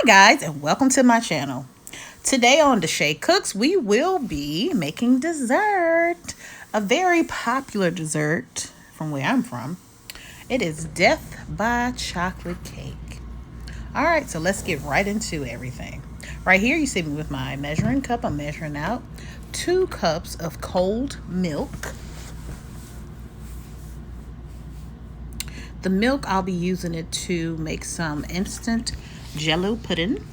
Hi guys, and welcome to my channel. Today on Deshay Cooks, we will be making dessert. A very popular dessert from where I'm from. It is death by chocolate cake. All right, so let's get right into everything. Right here, you see me with my measuring cup. I'm measuring out 2 cups of cold milk. The milk, I'll be using it to make some instant JellO pudding.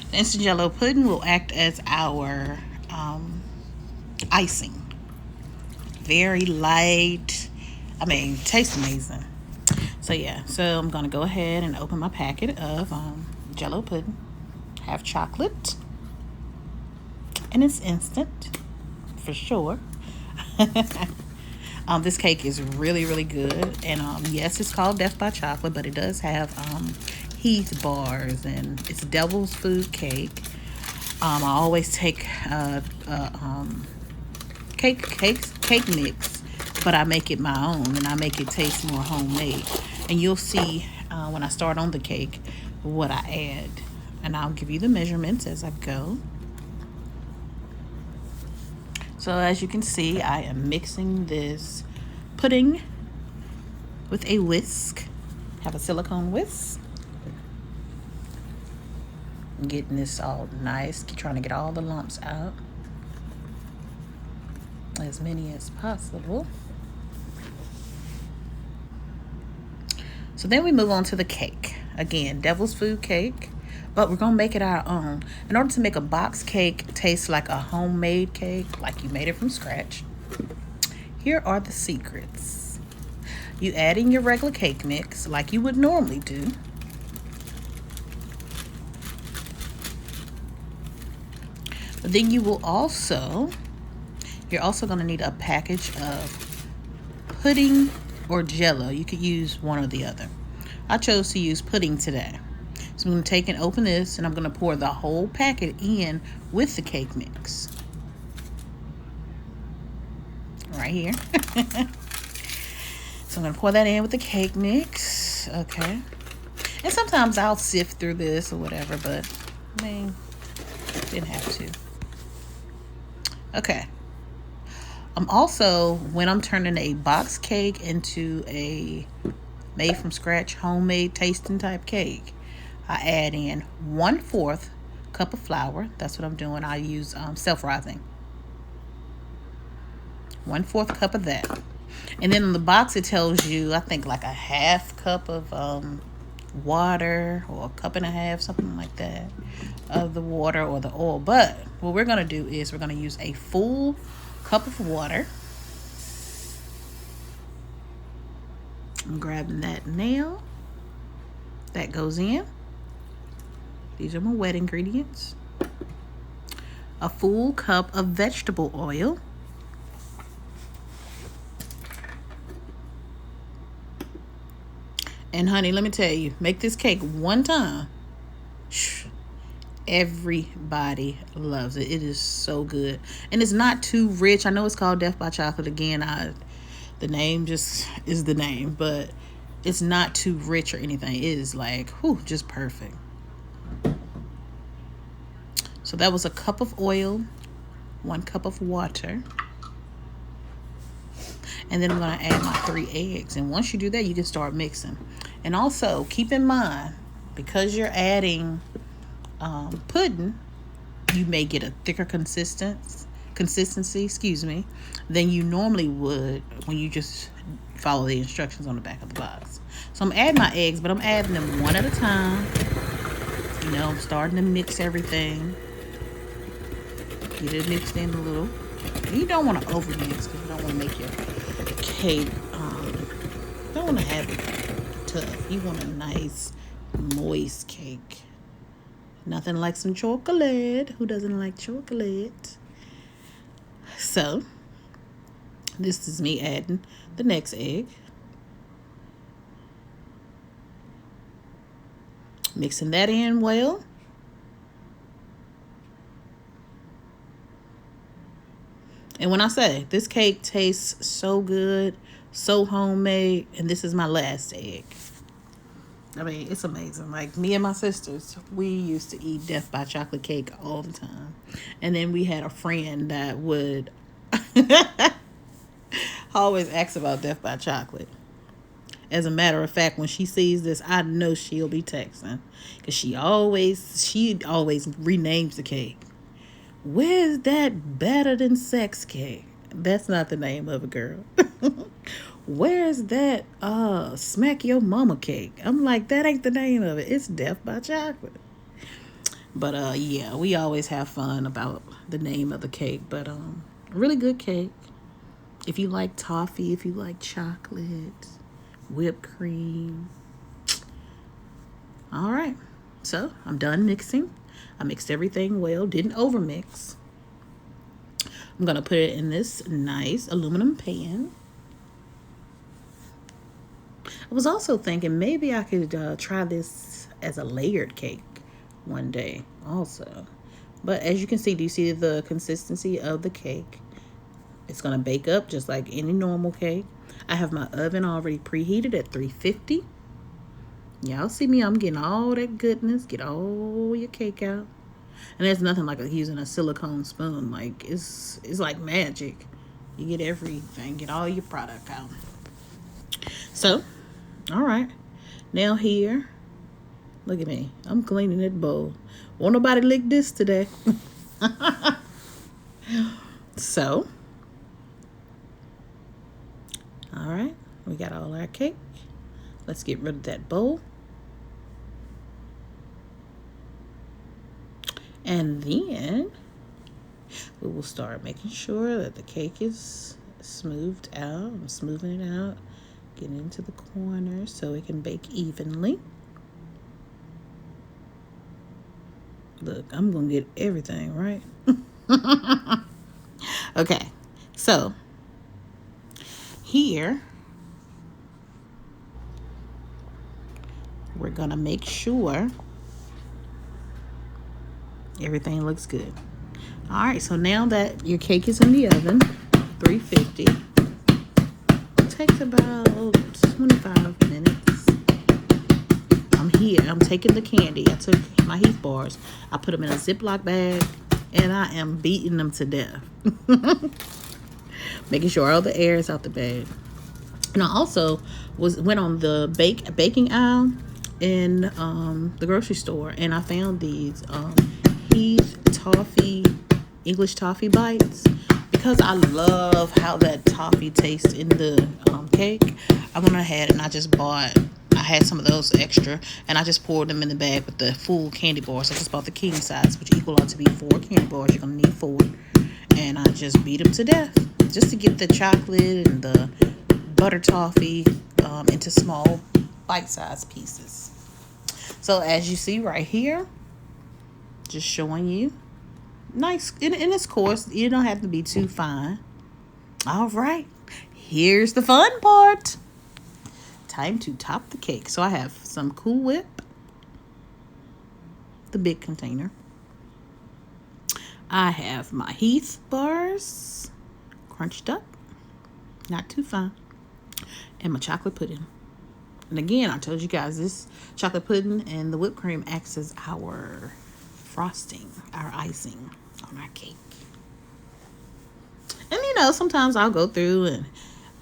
The instant JellO pudding will act as our icing. Very light. I mean, tastes amazing. So yeah, so I'm gonna go ahead and open my packet of JellO pudding. Have chocolate, and it's instant for sure. This cake is really good, and yes, it's called Death by Chocolate, but it does have Heath bars, and it's devil's food cake. I always take cake mix, but I make it my own, and I make it taste more homemade. And you'll see when I start on the cake what I add, and I'll give you the measurements as I go. So as you can see, I am mixing this pudding with a whisk. Have a silicone whisk. I'm getting this all nice, trying to get all the lumps out. As many as possible. So then we move on to the cake. Again, devil's food cake, but we're gonna make it our own. In order to make a box cake taste like a homemade cake, like you made it from scratch, here are the secrets. You add in your regular cake mix like you would normally do. But then you're also gonna need a package of pudding or JellO. You could use one or the other. I chose to use pudding today. So I'm going to take and open this, and I'm going to pour the whole packet in with the cake mix. Right here. So I'm going to pour that in with the cake mix. Okay. And sometimes I'll sift through this or whatever, but I mean, didn't have to. Okay. Also, when I'm turning a box cake into a made from scratch homemade tasting type cake, I add in 1/4 cup of flour. That's what I'm doing. I use self-rising. 1/4 cup of that. And then on the box it tells you, I think, like a 1/2 cup of water, or a cup and a half, something like that, of the water or the oil. But what we're going to do is we're going to use a full cup of water. I'm grabbing that now. That goes in. These are my wet ingredients. A full cup of vegetable oil. And honey, let me tell you, make this cake one time. Everybody loves it. It is so good. And it's not too rich. I know it's called Death by Chocolate. Again, the name just is the name, but it's not too rich or anything. It is like, just perfect. So that was a cup of oil, 1 cup of water. And then I'm going to add my 3 eggs. And once you do that, you can start mixing. And also, keep in mind, because you're adding pudding, you may get a thicker consistency, than you normally would when you just follow the instructions on the back of the box. So I'm adding my eggs, but I'm adding them one at a time. You know, I'm starting to mix everything. Get it mixed in a little. You don't want to over mix, because you don't want to make your cake, don't want to have it tough. You want a nice moist cake. Nothing like some chocolate. Who doesn't like chocolate? So this is me adding the next egg. Mixing that in well. And when I say this cake tastes so good, so homemade, and this is my last egg. I mean, it's amazing. Like, me and my sisters, we used to eat Death by Chocolate cake all the time. And then we had a friend that would always ask about Death by Chocolate. As a matter of fact, when she sees this, I know she'll be texting, because she always renames the cake. Where's that better than sex cake? That's not the name of a girl. Where's that smack your mama cake? I'm like, that ain't the name of it. It's Death by Chocolate. But yeah, we always have fun about the name of the cake. But really good cake. If you like toffee, if you like chocolate, whipped cream. All right. So I'm done mixing. I mixed everything well, didn't overmix. I'm going to put it in this nice aluminum pan. I was also thinking maybe I could try this as a layered cake one day also. But as you can see, do you see the consistency of the cake? It's going to bake up just like any normal cake. I have my oven already preheated at 350. Y'all see me, I'm getting all that goodness. Get all your cake out. And there's nothing like using a silicone spoon. Like, it's like magic. You get everything. Get all your product out. So, all right. Now here, look at me. I'm cleaning that bowl. Won't nobody lick this today. So, all right. We got all our cake. Let's get rid of that bowl. And then we will start making sure that the cake is smoothed out. I'm smoothing it out, getting into the corners so it can bake evenly. Look, I'm going to get everything right. Okay, so here we're going to make sure everything looks good. All right, so now that your cake is in the oven, 350, it takes about 25 minutes. I'm taking the candy. I took my Heath bars. I put them in a Ziploc bag, and I am beating them to death. Making sure all the air is out the bag. And I also went on the baking aisle in the grocery store, and I found these Heath English toffee bites, because I love how that toffee tastes in the cake. I went ahead and I had some of those extra, and I just poured them in the bag with the full candy bars. I just bought the king size, which equal out to be 4 candy bars. You're gonna need 4, and I just beat them to death just to get the chocolate and the butter toffee into small bite-sized pieces. So as you see right here, just showing you nice in its course. You don't have to be too fine. All right, here's the fun part. Time to top the cake. So I have some Cool Whip, the big container. I have my Heath bars, crunched up, not too fine, and my chocolate pudding. And again, I told you guys, this chocolate pudding and the whipped cream acts as our frosting, our icing on our cake. And sometimes I'll go through and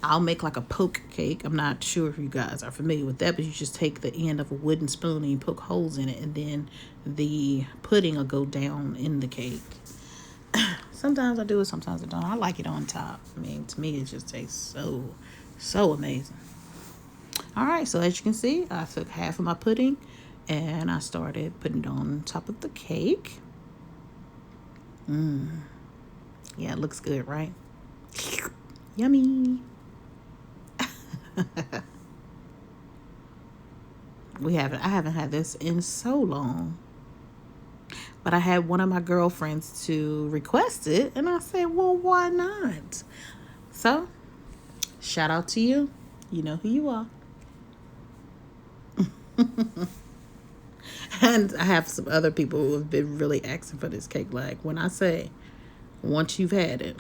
I'll make like a poke cake. I'm not sure if you guys are familiar with that, but you just take the end of a wooden spoon and you poke holes in it, and then the pudding will go down in the cake. Sometimes I do it, sometimes I don't. I like it on top. I mean, to me, it just tastes so amazing. All right, so as you can see, I took half of my pudding and I started putting it on top of the cake. Yeah, it looks good, right? Yummy. I haven't had this in so long. But I had one of my girlfriends to request it, and I said, well, why not? So, shout out to you. You know who you are. And I have some other people who have been really asking for this cake. Like, when I say, once you've had it,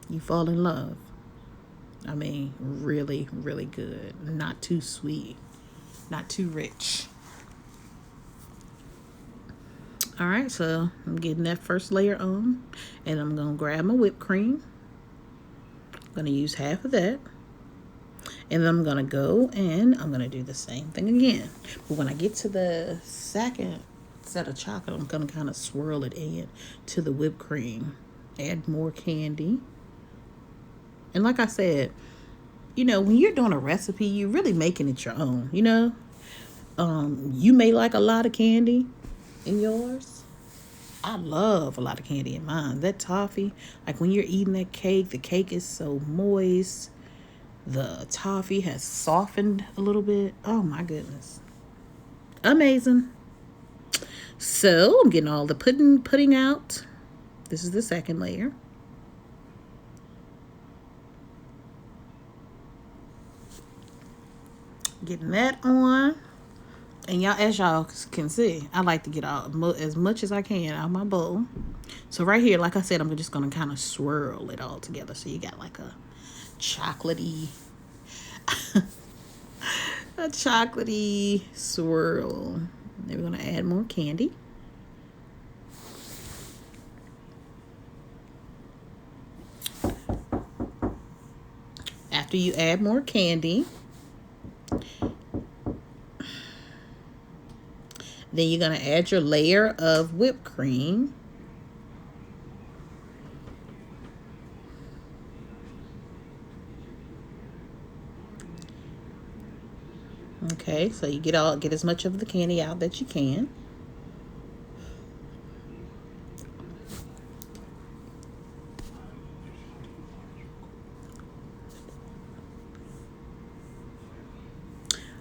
you fall in love. I mean, really, really good. Not too sweet. not too rich. All right, so I'm getting that first layer on, and I'm gonna grab my whipped cream. I'm gonna use half of that, and then I'm gonna go and I'm gonna do the same thing again. But when I get to the second set of chocolate, I'm gonna kind of swirl it in to the whipped cream. Add more candy. And like I said, when you're doing a recipe, you're really making it your own, You may like a lot of candy in yours. I love a lot of candy in mine. That toffee, like when you're eating that cake, the cake is so moist. The toffee has softened a little bit. Oh my goodness. Amazing. So I'm getting all the pudding out. This is the second layer. Getting that on. And y'all, as y'all can see, I like to get out as much as I can out of my bowl. So right here, like I said, I'm just going to kind of swirl it all together. So you got like a chocolatey, a chocolatey swirl. Then we're going to add more candy. After you add more candy, then you're going to add your layer of whipped cream. Okay, so you get as much of the candy out that you can.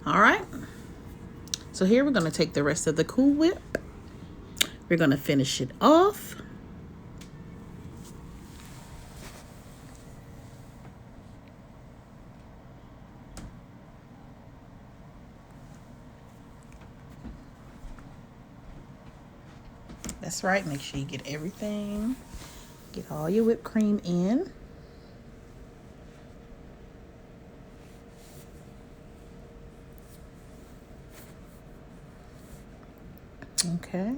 All right. So here we're going to take the rest of the Cool Whip. We're going to finish it off. That's right. Make sure you get everything. Get all your whipped cream in. Okay.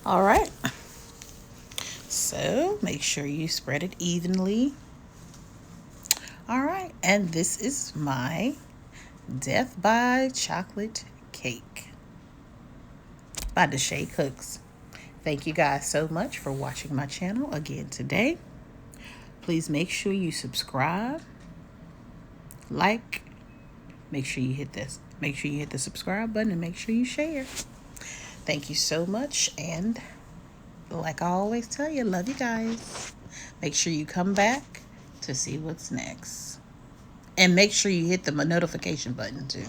All right. So make sure you spread it evenly. All right. And this is my Death by Chocolate Cake by Deshay Cooks. Thank you guys so much for watching my channel again today. Please make sure you subscribe, like, make sure you hit the subscribe button, and make sure you share. Thank you so much, and like I always tell you, love you guys. Make sure you come back to see what's next. And make sure you hit the notification button too.